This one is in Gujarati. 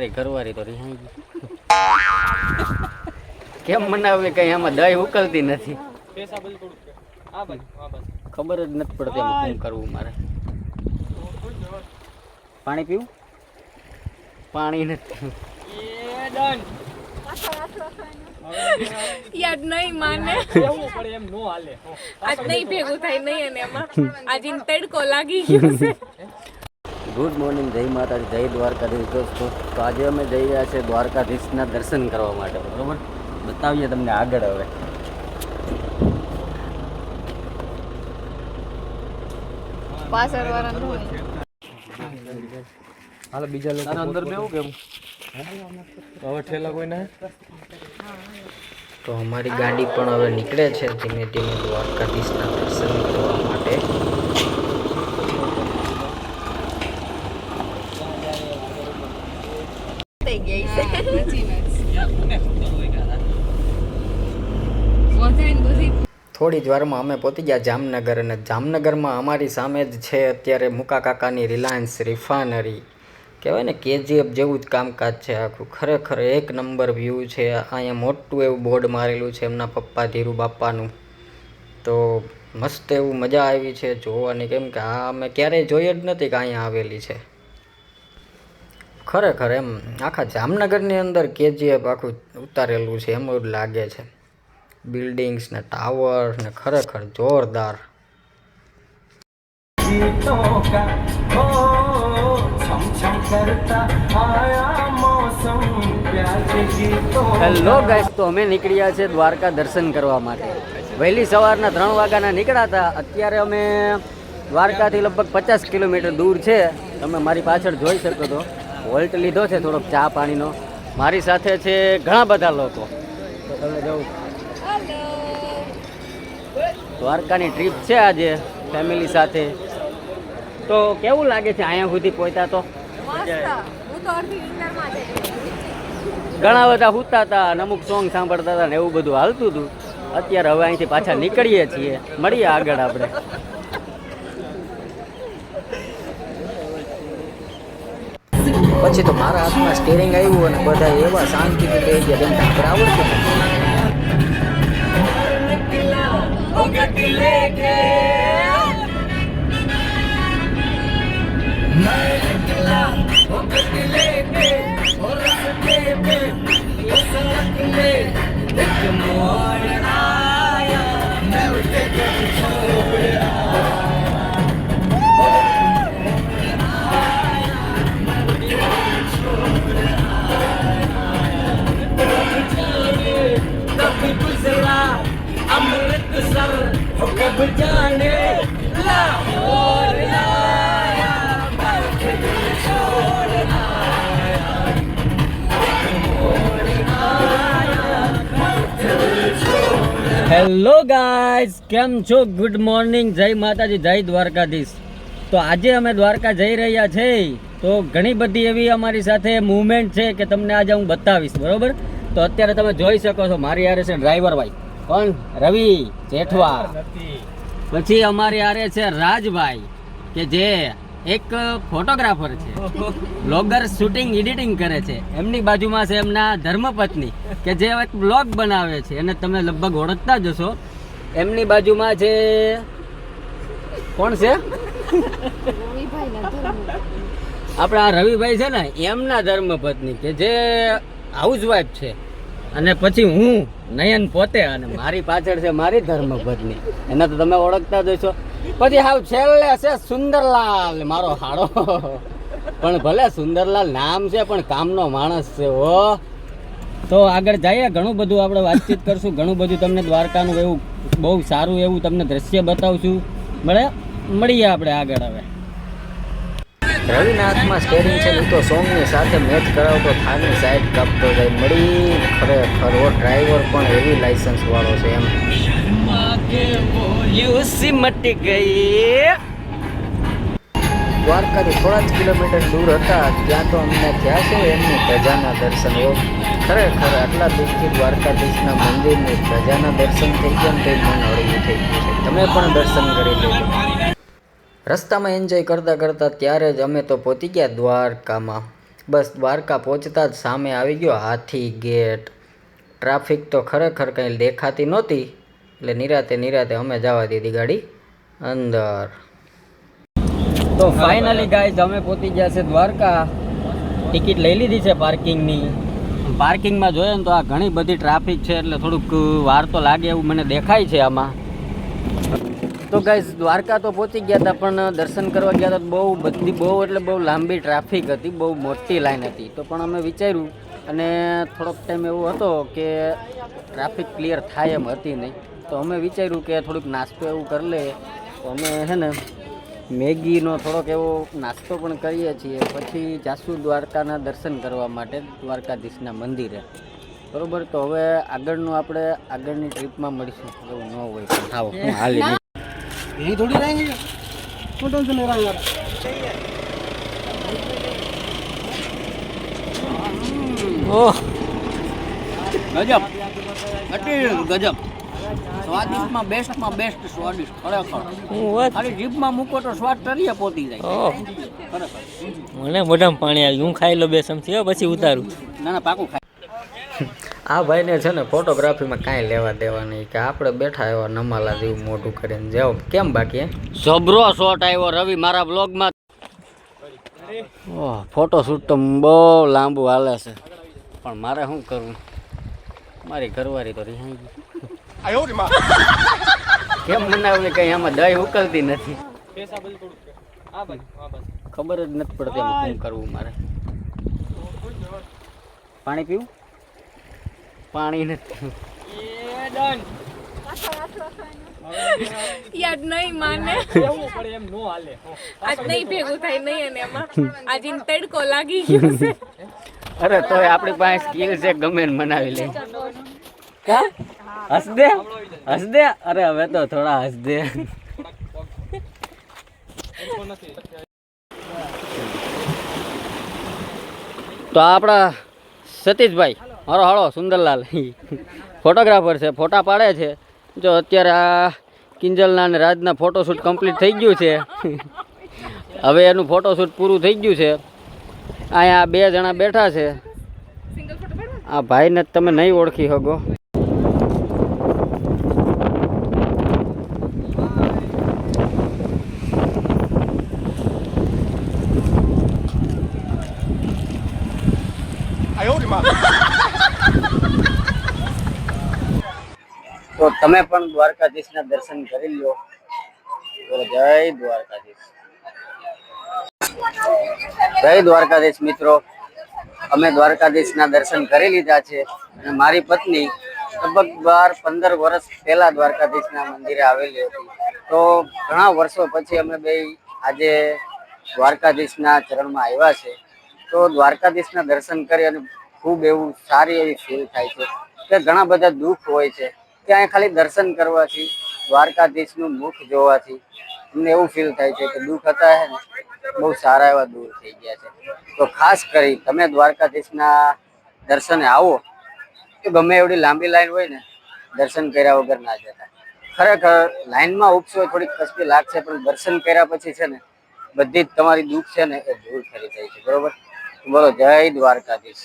મારી ઘરવાળી તો રિહાઈ ગઈ. કેમ મનાવે કઈ આમાં દહીં ઉકલતી નથી. ખબર જ નથી પડતી એમાં શું કરવું મારે. પાણી પીવું? પાણી નથી. યાર નહીં માને આજ નહીં ભેગું થાય નહીં અને એમાં આજે તડકો લાગી ગયો છે. ગુડ મોર્નિંગ, જય માતાજી, જય દ્વારકાધીશ દોસ્તો. તો આજે અમે જઈ રહ્યા છીએ દ્વારકાધીશના દર્શન કરવા માટે. બરોબર, બતાવીએ તમને આગળ. હવે પાછળ વાળા હોય હાલો બીજા લોકો અંદર બેવું કેમ હવે ઠેલા કોઈ ના. તો અમારી ગાડી પણ હવે નીકળે છે ધીમે ધીમે દ્વારકાધીશના દર્શન કરવા માટે. થઈ ગઈ છે. થોડી જ વારમાં અમે પહોંચી ગયા જામનગર, અને જામનગરમાં અમારી સામે જ છે અત્યારે મુકા કાકાની રિલાયન્સ રિફાઇનરી. કહેવાય ને KGF જેવું જ કામકાજ છે આખું. ખરેખર એક નંબર વ્યૂ છે. અહીંયા મોટું એવું બોર્ડ મારેલું છે એમના પપ્પા ધીરુ બાપાનું. તો મસ્ત એવું મજા આવી છે જોવાની, કેમ કે આ અમે ક્યારેય જોઈ જ નથી કે અહીંયા આવેલી છે. ખરેખર એમ આખા જામનગરની અંદર KGF આખું ઉતારેલું છે એમ જ લાગે છે. બિલ્ડિંગ્સ ને ટાવર ને ખરેખર જોરદાર. હેલો ગાઈસ, તો અમે નીકળ્યા છે દ્વારકા દર્શન કરવા માટે. વહેલી સવારના 3 વાગ્યાના નીકળ્યા હતા. અત્યારે અમે દ્વારકાથી લગભગ 50 કિલોમીટર દૂર છે. તમે મારી પાછળ જોઈ શકો છો. વોલ્ટ લીધો છે થોડોક ચા પાણીનો. મારી સાથે છે ઘણા બધા લોકો. તો તમે જવું દ્વારકાની ટ્રીપ છે આજે ફેમિલી સાથે. તો કેવું લાગે છે અહીંયા સુધી પહોંચ્યા? તો ઘણા બધા સૂતા હતા અને અમુક સોંગ સાંભળતા હતા ને એવું બધું હાલતું હતું. અત્યારે હવે અહીંથી પાછા નીકળીએ છીએ. મળીએ આગળ આપણે. પછી તો મારા હાથમાં સ્ટીરિંગ આવ્યું અને બધા એવા શાંતિથી થઈ ગયા જેમ ટાકર આવડતું હેલો ગાઈઝ, કેમ છો? ગુડ મોર્નિંગ, જય માતાજી, જય દ્વારકાધીશ. તો આજે અમે દ્વારકા જઈ રહ્યા છીએ. તો ઘણી બધી એવી અમારી સાથે મૂવમેન્ટ છે કે તમને આજે હું બતાવીશ. બરોબર, તો અત્યારે તમે જોઈ શકો છો મારી હારે છે ડ્રાઈવર ભાઈ. કોણ? રવિ જેઠવા. પછી અમારી હારે છે રાજભાઈ કે જે એક ફોટોગ્રાફર છે, બ્લોગર, શૂટિંગ એડિટિંગ કરે છે. એમની બાજુમાં છે એમના ધર્મપત્ની કે જે એક બ્લોગ બનાવે છે અને તમે લગભગ ઓળખતા જ હશો. એમની બાજુમાં છે કોણ છે? આપણા રવિભાઈ છે ને, એમના ધર્મપત્ની કે જે હાઉસવાઈફ છે. અને પછી હું નયન પોતે, અને મારી પાછળ છે મારી ધર્મપત્ની. એને તો તમે ઓળખતા જ હશો. પછી હાવ છેલ્લે છે સુંદરલાલ, મારો હાડો. પણ ભલે સુંદરલાલ નામ છે પણ કામનો માણસ છે. ઓ તો આગળ જઈએ, ઘણું બધું આપણે વાતચીત કરશું. ઘણું બધું તમને દ્વારકાનું એવું બહુ સારું એવું તમને દ્રશ્ય બતાવશું. મળીએ આપણે આગળ. હવે રવિના હાથમાં સ્ટેરિંગ છે ને, તો સોંગની સાથે મેચ કરાવતો થારની સાઈડ કાપતો જાય. મળી ખરેખર ઓ ડ્રાઈવર પણ એવી લાયસન્સ વાળો છે એમ. મટી ગઈ. દ્વારકાથી થોડા જ કિલોમીટર દૂર હતા ત્યાં તો અમને થયા છે એમની ધજાના દર્શન. ખરેખર આટલા દૂરથી દ્વારકાધીશના મંદિરની ધજાના દર્શન થઈ ગયા ને તે મન હળવું થઈ ગયું છે. તમે પણ દર્શન કરી લેજો. રસ્તામાં એન્જોય કરતાં કરતાં ત્યારે જ અમે તો પહોંચી ગયા દ્વારકામાં. બસ દ્વારકા પહોંચતા જ સામે આવી ગયો હાથી ગેટ. ટ્રાફિક તો ખરેખર કંઈ દેખાતી નહોતી, એટલે નિરાતે અમે જવા દીધી ગાડી અંદર. તો ફાઇનલી ગાઈઝ અમે પહોંચી ગયા છે દ્વારકા. ટિકિટ લઈ લીધી છે પાર્કિંગની. પાર્કિંગમાં જોઈએ ને તો આ ઘણી બધી ટ્રાફિક છે, એટલે થોડુંક વાર તો લાગે એવું મને દેખાય છે આમાં. તો ગાઈઝ દ્વારકા તો પહોંચી ગયા હતા, પણ દર્શન કરવા ગયા હતા બહુ લાંબી ટ્રાફિક હતી, બહુ મોટી લાઈન હતી. તો પણ અમે વિચાર્યું, અને થોડોક ટાઈમ એવો હતો કે ટ્રાફિક ક્લિયર થાય એમ હતી નહીં, તો અમે વિચાર્યું કે થોડુંક નાસ્તો એવું કરી લે. તો અમે છે ને મેગીનો થોડોક એવો નાસ્તો પણ કરીએ છીએ, પછી જાસુ દ્વારકાના દર્શન કરવા માટે દ્વારકાધીશના મંદિરે. બરોબર, તો હવે આગળની ટ્રીપમાં મળીશું. એવું ન હોય તો થાવ હું હાલી यही थोड़ी रहेंगे, फोटो से ले रहा यार। ઓહ ગજબ, ગજબ સ્વાદિષ્ટમાં બેસ્ટ સ્વાદિષ્ટ ખરેખર. ખાલી જીભમાં મૂકો તો સ્વાદ તરીએ પોતી જાય. મને મોઢામાં પાણી આવ્યું. હું ખાઈ લો બે ચમચી પછી ઉતારું. ના પાકું ખાય. આ ભાઈને છે ને ફોટોગ્રાફીમાં કાંઈ લેવા દેવા નહીં, કે આપણે બેઠા એવા નમાલા જેવું મોઢું કરીને જાઓ. કેમ બાકી જબરો શોટ આવ્યો રવિ મારા બ્લોગમાં. ફોટોશૂટ તો બહુ લાંબુ હાલે છે, પણ મારે શું કરવું, મારી ઘરવાળી તો રિહાઈ ગઈ. કેમ બનાવવી કઈ આમાં દહીં ઉકલતી નથી, ખબર જ નથી પડતી એમાં શું કરવું મારે. પાણી પીવું? પાણી નથી. યાર નહીં માને, આજ નહીં ભેગું થાય નહીં, અને એમાં આજે તડકો લાગી ગયો છે. અરે તોય આપણી પાસે સ્કિલ છે, ગમે ને મનાવી લે. કા હસ દે. અરે હવે તો થોડા હસ દે. તો આપણા સતીશભાઈ મારો હાળો સુંદરલાલ ફોટોગ્રાફર છે, ફોટા પાડે છે. જો અત્યારે આ કિંજલના અને રાજના ફોટોશૂટ કમ્પ્લીટ થઈ ગયું છે. હવે એનું ફોટોશૂટ પૂરું થઈ ગયું છે. અહીંયા 2 જણા બેઠા છે. આ ભાઈને તમે નહીં ઓળખી શકો. તો તમે પણ દ્વારકાધીશના દર્શન કરી લો. જય દ્વારકાધીશ. જય દ્વારકાધીશ મિત્રો. અમે દ્વારકાધીશના દર્શન કરી લીધા છે, અને મારી પત્ની લગભગ 12-15 વર્ષ પહેલા દ્વારકાધીશના મંદિરે આવેલી હતી. તો ઘણા વર્ષો પછી અમે બે આજે દ્વારકાધીશના ચરણમાં આવ્યા છે. તો દ્વારકાધીશના દર્શન કરી અને ખૂબ એવું સારી એવી ફીલ થાય છે, કે ઘણા બધા દુઃખ હોય છે, ત્યાં ખાલી દર્શન કરવાથી, દ્વારકાધીશનું મુખ જોવાથી અમને એવું ફીલ થાય છે કે દુઃખ હતા ને બહુ સારા એવા દૂર થઈ ગયા છે. તો ખાસ કરી તમે દ્વારકાધીશના દર્શને આવો તો ગમે એવડી લાંબી લાઈન હોય ને, દર્શન કર્યા વગર ના જતા. ખરેખર લાઈનમાં ઊભશો થોડીક કષ્ટી લાગશે, પણ દર્શન કર્યા પછી છે ને બધી જ તમારી દુઃખ છે ને એ દૂર થઈ જાય છે. બરોબર, બોલો જય દ્વારકાધીશ.